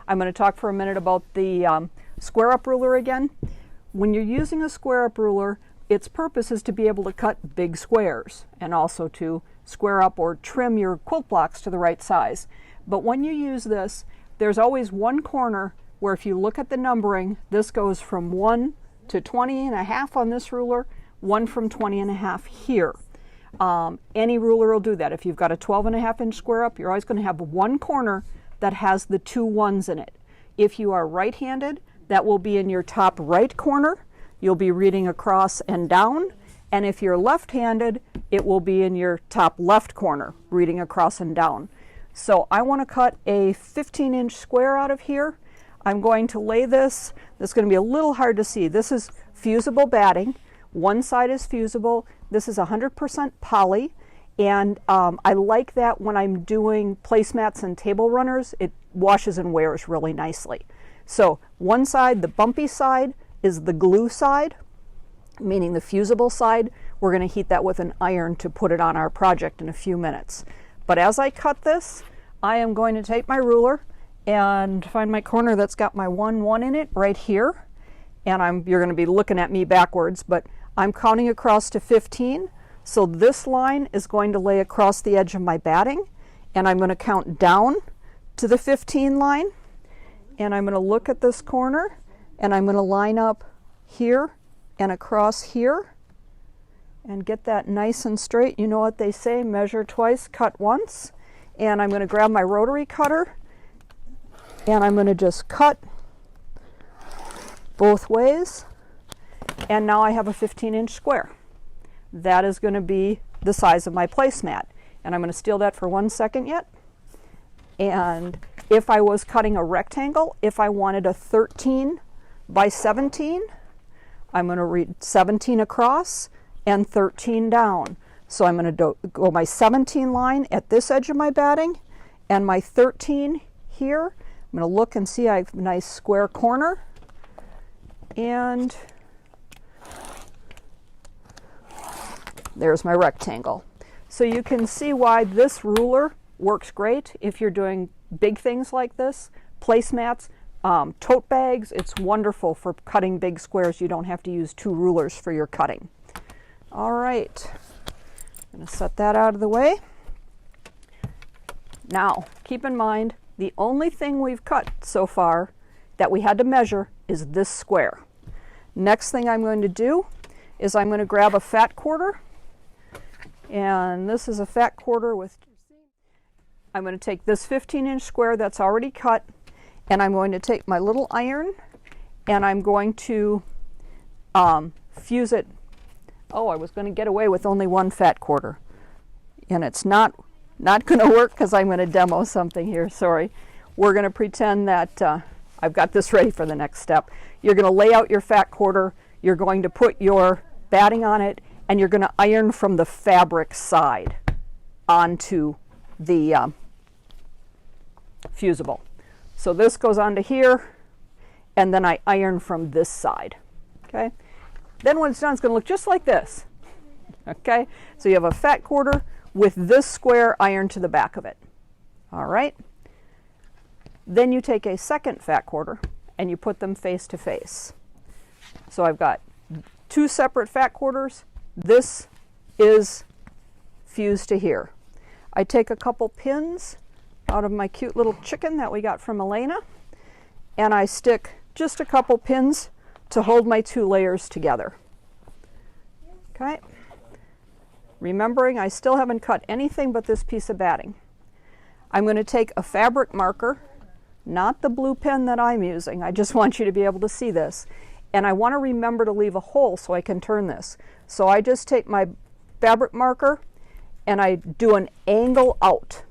I'm going to talk for a minute about the square up ruler again. When you're using a square up ruler, its purpose is to be able to cut big squares and also to square up or trim your quilt blocks to the right size. But when you use this, there's always one corner where if you look at the numbering, this goes from 1 to 20.5 on this ruler, 1 from 20.5 here. Any ruler will do that. If you've got a 12.5 inch square up, you're always going to have one corner that has the 2 ones in it. If you are right-handed, that will be in your top right corner. You'll be reading across and down. And if you're left-handed, it will be in your top left corner, reading across and down. So I want to cut a 15-inch square out of here. I'm going to lay this. This is going to be a little hard to see. This is fusible batting. One side is fusible. This is 100% poly. And I like that when I'm doing placemats and table runners, it washes and wears really nicely. So one side, the bumpy side, is the glue side, meaning the fusible side. We're going to heat that with an iron to put it on our project in a few minutes. But as I cut this, I am going to take my ruler and find my corner that's got my 1 in it right here. And you're going to be looking at me backwards, but I'm counting across to 15. So this line is going to lay across the edge of my batting, and I'm going to count down to the 15 line. And I'm going to look at this corner, and I'm going to line up here and across here and get that nice and straight. You know what they say, measure twice, cut once. And I'm going to grab my rotary cutter, and I'm going to just cut both ways. And now I have a 15-inch square. That is going to be the size of my placemat. And I'm going to steal that for 1 second yet. And if I was cutting a rectangle, if I wanted a 13 by 17, I'm going to read 17 across and 13 down. So I'm going to go my 17 line at this edge of my batting and my 13 here. I'm going to look and see I have a nice square corner. And there's my rectangle. So you can see why this ruler works great if you're doing big things like this. Placemats, tote bags, it's wonderful for cutting big squares. You don't have to use 2 rulers for your cutting. All right, I'm going to set that out of the way. Now, keep in mind, the only thing we've cut so far that we had to measure is this square. Next thing I'm going to do is I'm going to grab a fat quarter. And this is a fat quarter with, I'm going to take this 15-inch square that's already cut, and I'm going to take my little iron, and I'm going to fuse it. Oh, I was going to get away with only 1 fat quarter. And it's not going to work because I'm going to demo something here, sorry. We're going to pretend that I've got this ready for the next step. You're going to lay out your fat quarter, you're going to put your batting on it, and you're going to iron from the fabric side onto the fusible. So this goes onto here, and then I iron from this side. Okay. Then when it's done, it's going to look just like this. Okay. So you have a fat quarter with this square ironed to the back of it. All right. Then you take a second fat quarter and you put them face to face. So I've got 2 separate fat quarters. This is fused to here. I take a couple pins out of my cute little chicken that we got from Elayne, and I stick just a couple pins to hold my 2 layers together. Okay. Remembering I still haven't cut anything but this piece of batting. I'm going to take a fabric marker, not the blue pen that I'm using. I just want you to be able to see this. And I want to remember to leave a hole so I can turn this. So I just take my fabric marker and I do an angle out.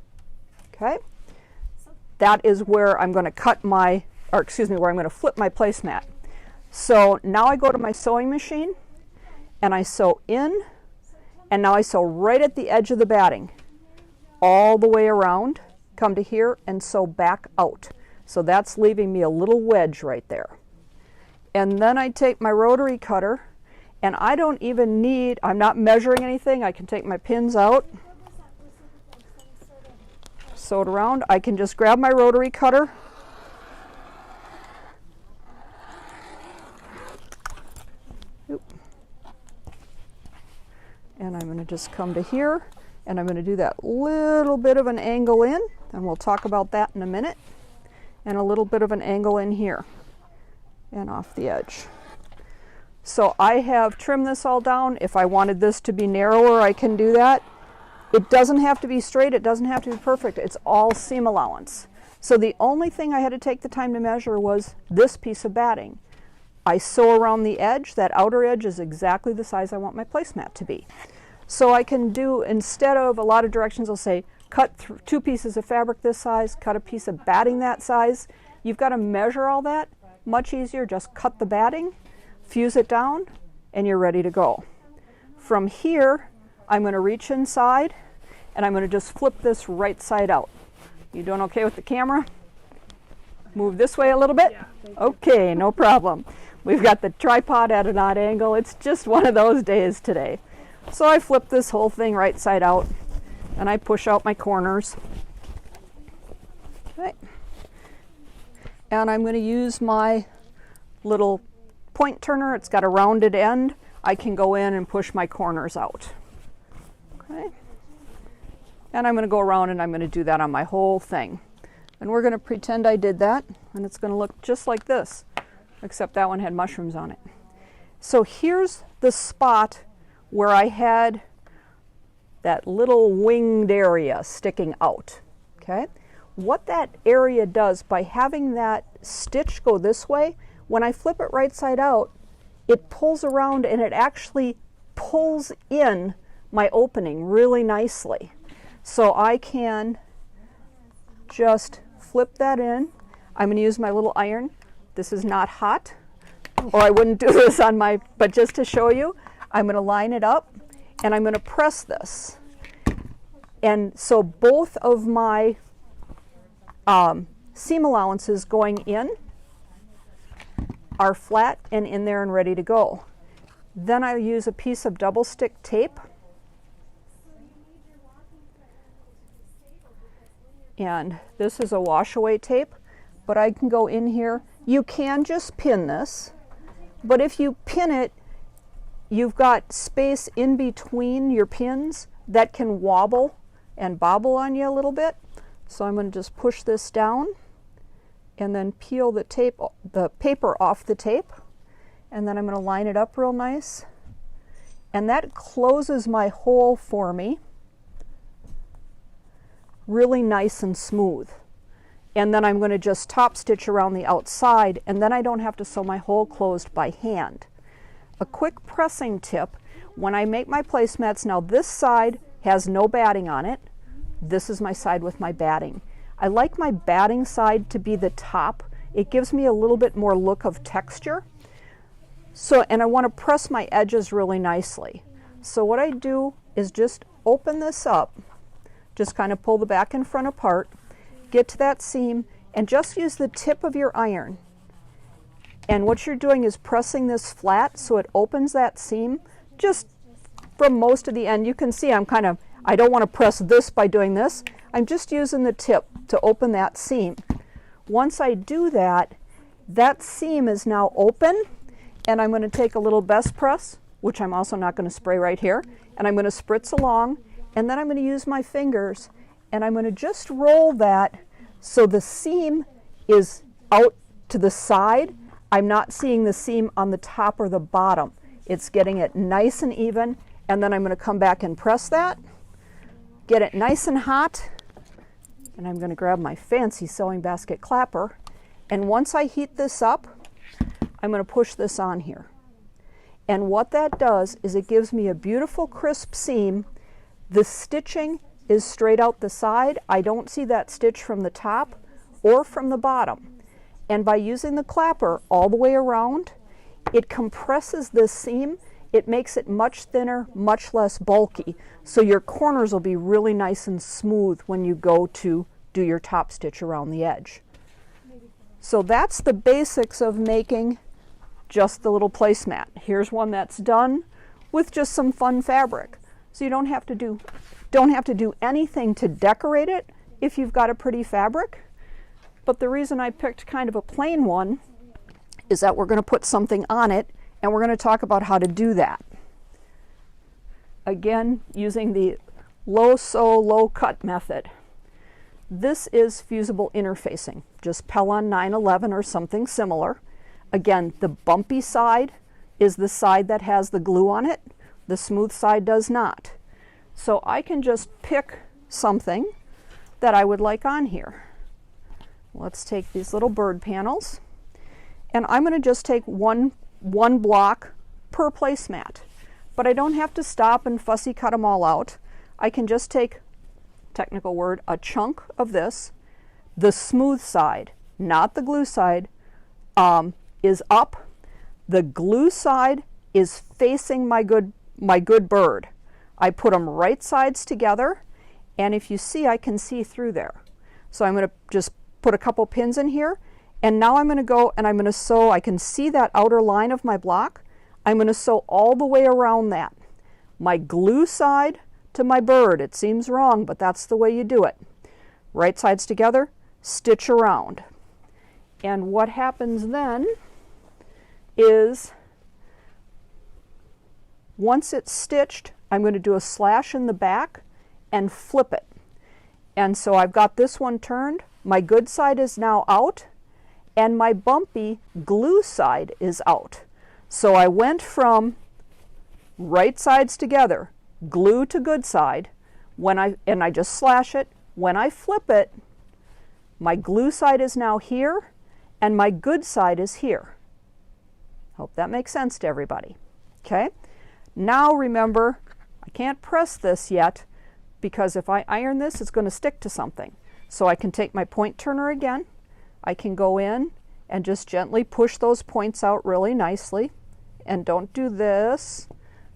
Okay? That is where I'm going to cut my, or excuse me, where I'm going to flip my placemat. So now I go to my sewing machine and I sew in, and now I sew right at the edge of the batting, all the way around, come to here and sew back out. So that's leaving me a little wedge right there. And then I take my rotary cutter, and I don't even need, I'm not measuring anything. I can take my pins out, sew it around. I can just grab my rotary cutter And I'm going to just come to here, and I'm going to do that little bit of an angle in, and we'll talk about that in a minute, and a little bit of an angle in here and off the edge. So I have trimmed this all down. If I wanted this to be narrower, I can do that. It doesn't have to be straight, it doesn't have to be perfect, it's all seam allowance. So the only thing I had to take the time to measure was this piece of batting. I sew around the edge, that outer edge is exactly the size I want my placemat to be. So I can do, instead of a lot of directions, I'll say cut 2 pieces of fabric this size, cut a piece of batting that size. You've got to measure all that, much easier, just cut the batting, fuse it down, and you're ready to go. From here, I'm going to reach inside, and I'm going to just flip this right side out. You doing okay with the camera? Move this way a little bit? Yeah, okay, no problem. We've got the tripod at an odd angle. It's just one of those days today. So I flip this whole thing right side out, and I push out my corners. Okay. And I'm going to use my little point turner. It's got a rounded end. I can go in and push my corners out. Okay. And I'm going to go around and I'm going to do that on my whole thing. And we're going to pretend I did that, and it's going to look just like this, except that one had mushrooms on it. So here's the spot where I had that little winged area sticking out. Okay? What that area does, by having that stitch go this way, when I flip it right side out, it pulls around and it actually pulls in my opening really nicely. So I can just flip that in. I'm going to use my little iron. This is not hot, or I wouldn't do this on my, but just to show you, I'm going to line it up and I'm going to press this. And so both of my seam allowances going in are flat and in there and ready to go. Then I use a piece of double stick tape, and this is a wash away tape, but I can go in here. You can just pin this, but if you pin it, you've got space in between your pins that can wobble and bobble on you a little bit. So I'm going to just push this down and then peel the paper off the tape, and then I'm going to line it up real nice, and that closes my hole for me really nice and smooth. And then I'm going to just top stitch around the outside, and then I don't have to sew my hole closed by hand. A quick pressing tip: when I make my placemats, now this side has no batting on it. This is my side with my batting. I like my batting side to be the top. It gives me a little bit more look of texture. So, and I want to press my edges really nicely. So what I do is just open this up, just kind of pull the back and front apart, get to that seam, and just use the tip of your iron. And what you're doing is pressing this flat so it opens that seam just from most of the end. You can see I don't want to press this by doing this. I'm just using the tip to open that seam. Once I do that, that seam is now open, and I'm going to take a little best press, which I'm also not going to spray right here, and I'm going to spritz along, and then I'm going to use my fingers, and I'm going to just roll that so the seam is out to the side. I'm not seeing the seam on the top or the bottom. It's getting it nice and even, and then I'm going to come back and press that, get it nice and hot, and I'm going to grab my fancy sewing basket clapper, and once I heat this up, I'm going to push this on here. And what that does is it gives me a beautiful crisp seam. The stitching is straight out the side. I don't see that stitch from the top or from the bottom. And by using the clapper all the way around, it compresses this seam. It makes it much thinner, much less bulky. So your corners will be really nice and smooth when you go to do your top stitch around the edge. So that's the basics of making just the little placemat. Here's one that's done with just some fun fabric. So you don't have to do anything to decorate it if you've got a pretty fabric. But the reason I picked kind of a plain one is that we're going to put something on it, and we're going to talk about how to do that. again using the low sew, low cut method. This is fusible interfacing, just Pellon 911 or something similar. Again, the bumpy side is the side that has the glue on it. The smooth side does not. So I can just pick something that I would like on here. Let's take these little bird panels, and I'm going to just take one block per placemat. But I don't have to stop and fussy cut them all out. I can just take, technical word, a chunk of this. The smooth side, not the glue side, is up. The glue side is facing my good bird. I put them right sides together, and if you see, I can see through there. So I'm going to just put a couple pins in here, and now I'm going to go and I'm going to sew. I can see that outer line of my block. I'm going to sew all the way around that. My glue side to my bird. It seems wrong, but that's the way you do it. Right sides together, stitch around. And what happens then is, once it's stitched, I'm going to do a slash in the back and flip it. And so I've got this one turned. My good side is now out, and my bumpy glue side is out. So I went from right sides together, glue to good side, and I just slash it. When I flip it, my glue side is now here, and my good side is here. Hope that makes sense to everybody. Okay? Now remember, I can't press this yet, because if I iron this, it's going to stick to something. So I can take my point turner again. I can go in and just gently push those points out really nicely. And don't do this,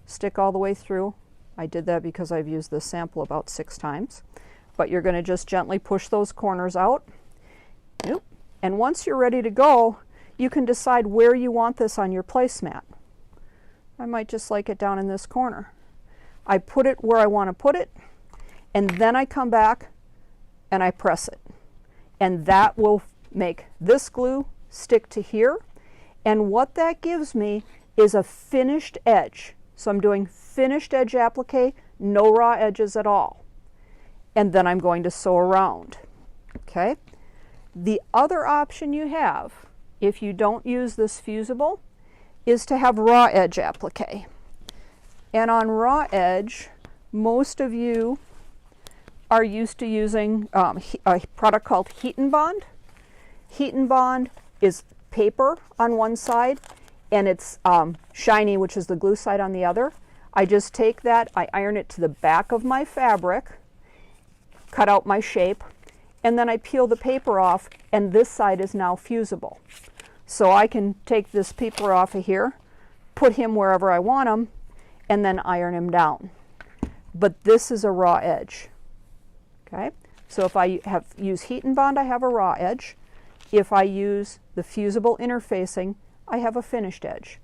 stick all the way through. I did that because I've used this sample about 6 times. But you're going to just gently push those corners out. And once you're ready to go, you can decide where you want this on your placemat. I might just like it down in this corner. I put it where I want to put it, and then I come back and I press it. And that will make this glue stick to here. And what that gives me is a finished edge. So I'm doing finished edge applique, no raw edges at all. And then I'm going to sew around. Okay? The other option you have, if you don't use this fusible, is to have raw edge applique. And on raw edge, most of you are used to using a product called Heat and Bond. Heat and Bond is paper on one side, and it's shiny, which is the glue side on the other. I just take that, I iron it to the back of my fabric, cut out my shape, and then I peel the paper off, and this side is now fusible. So I can take this paper off of here, put him wherever I want him, and then iron him down. But this is a raw edge. Okay? So if I use Heat and Bond, I have a raw edge. If I use the fusible interfacing, I have a finished edge.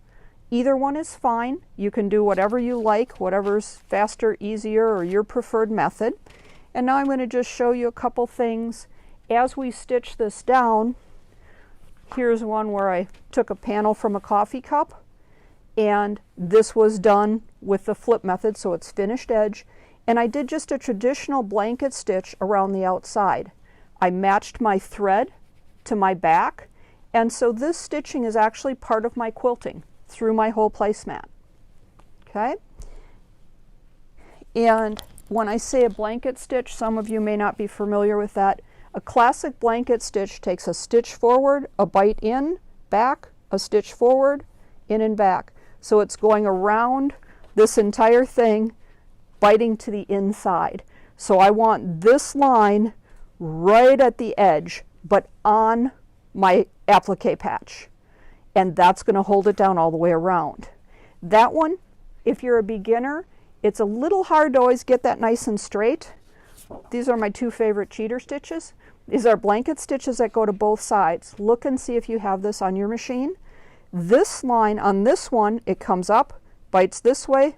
Either one is fine. You can do whatever you like, whatever's faster, easier, or your preferred method. And now I'm going to just show you a couple things. As we stitch this down, here's one where I took a panel from a coffee cup, and this was done with the flip method, so it's finished edge. And I did just a traditional blanket stitch around the outside. I matched my thread to my back, and so this stitching is actually part of my quilting through my whole placemat. Okay? And when I say a blanket stitch, some of you may not be familiar with that. A classic blanket stitch takes a stitch forward, a bite in, back, a stitch forward, in and back. So it's going around this entire thing, biting to the inside. So I want this line right at the edge, but on my applique patch. And that's going to hold it down all the way around. That one, if you're a beginner, it's a little hard to always get that nice and straight. These are my 2 favorite cheater stitches. These are blanket stitches that go to both sides. Look and see if you have this on your machine. This line on this one, it comes up, bites this way,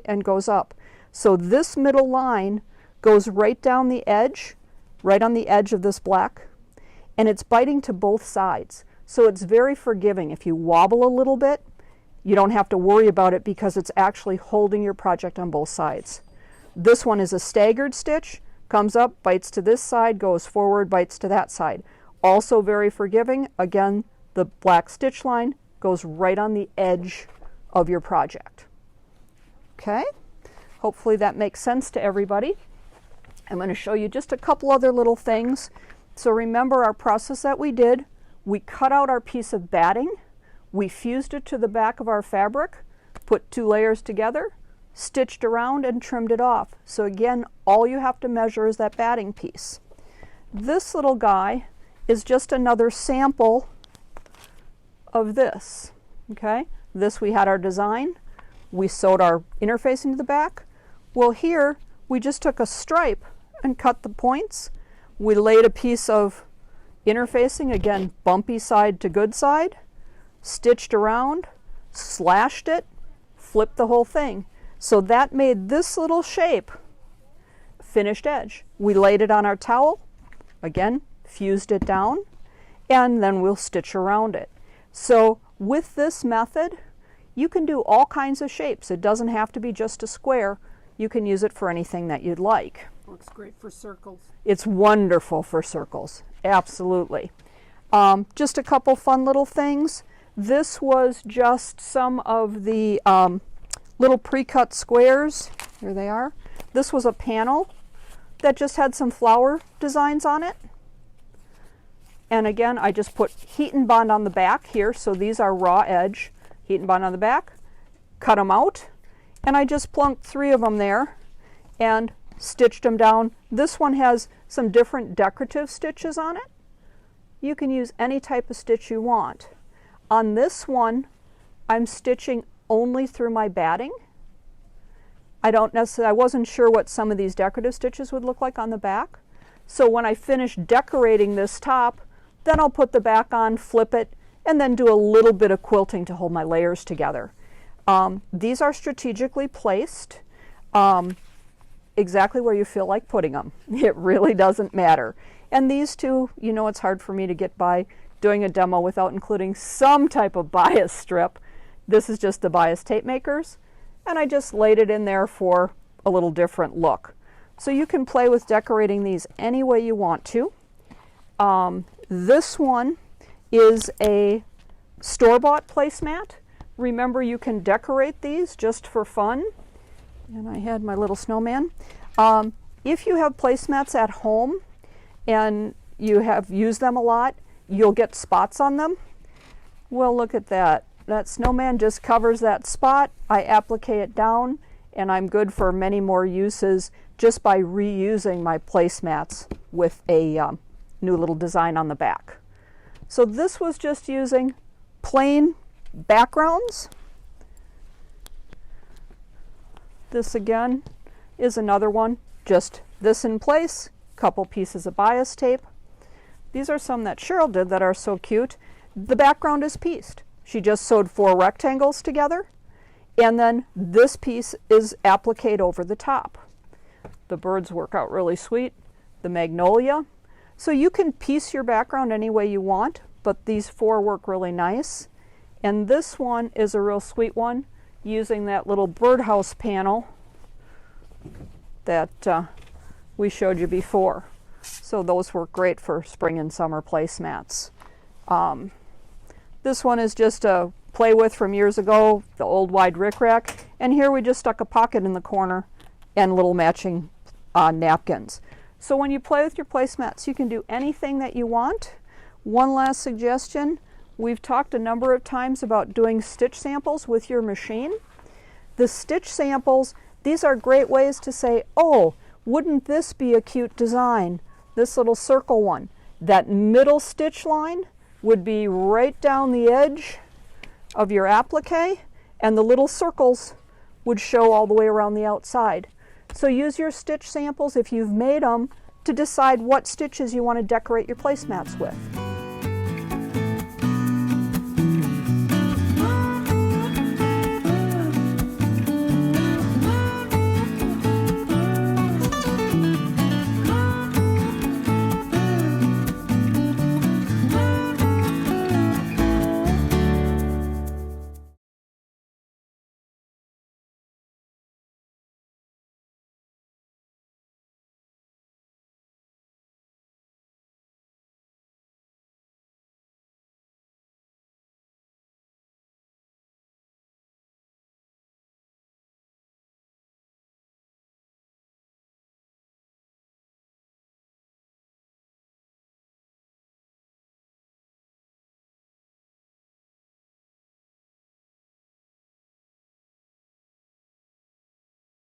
and goes up. So this middle line goes right down the edge, right on the edge of this black, and it's biting to both sides. So it's very forgiving. If you wobble a little bit, you don't have to worry about it because it's actually holding your project on both sides. This one is a staggered stitch, comes up, bites to this side, goes forward, bites to that side. Also very forgiving. Again, the black stitch line goes right on the edge of your project. Okay, hopefully that makes sense to everybody. I'm going to show you just a couple other little things. So remember our process that we did. We cut out our piece of batting, we fused it to the back of our fabric, put 2 layers together, stitched around and trimmed it off. So again, all you have to measure is that batting piece. This little guy is just another sample of this. Okay, this we had our design, we sewed our interfacing to the back. Well, here we just took a stripe and cut the points. We laid a piece of interfacing, again bumpy side to good side, stitched around, slashed it, flipped the whole thing. So that made this little shape finished edge. We laid it on our towel, again fused it down, and then we'll stitch around it. So with this method you can do all kinds of shapes. It doesn't have to be just a square. You can use it for anything that you'd like. Works great for circles. It's wonderful for circles, absolutely. Just a couple fun little things. This was just some of the little pre-cut squares. Here they are. This was a panel that just had some flower designs on it. And again, I just put heat and bond on the back here, so these are raw edge. Heat and bond on the back, cut them out, and I just plunked 3 of them there and stitched them down. This one has some different decorative stitches on it. You can use any type of stitch you want. On this one, I'm stitching only through my batting. I wasn't sure what some of these decorative stitches would look like on the back. So when I finish decorating this top, then I'll put the back on, flip it, and then do a little bit of quilting to hold my layers together. These are strategically placed exactly where you feel like putting them. It really doesn't matter. And these two, you know, it's hard for me to get by doing a demo without including some type of bias strip. This is just the bias tape makers, and I just laid it in there for a little different look. So you can play with decorating these any way you want to. This one is a store-bought placemat. Remember, you can decorate these just for fun. And I had my little snowman. If you have placemats at home and you have used them a lot, you'll get spots on them. Well, look at that. That snowman just covers that spot. I applique it down, and I'm good for many more uses just by reusing my placemats with a new little design on the back. So this was just using plain backgrounds. This again is another one, just this in place, couple pieces of bias tape. These are some that Cheryl did that are so cute. The background is pieced. She just sewed 4 rectangles together, and then this piece is appliqued over the top. The birds work out really sweet. The magnolia. So you can piece your background any way you want, but these 4 work really nice. And this one is a real sweet one, using that little birdhouse panel that we showed you before. So those work great for spring and summer placemats. This one is just a play with from years ago, the old wide rickrack. And here we just stuck a pocket in the corner and little matching napkins. So when you play with your placemats, you can do anything that you want. One last suggestion, we've talked a number of times about doing stitch samples with your machine. The stitch samples, these are great ways to say, oh, wouldn't this be a cute design? This little circle one. That middle stitch line would be right down the edge of your applique, and the little circles would show all the way around the outside. So use your stitch samples if you've made them to decide what stitches you want to decorate your placemats with.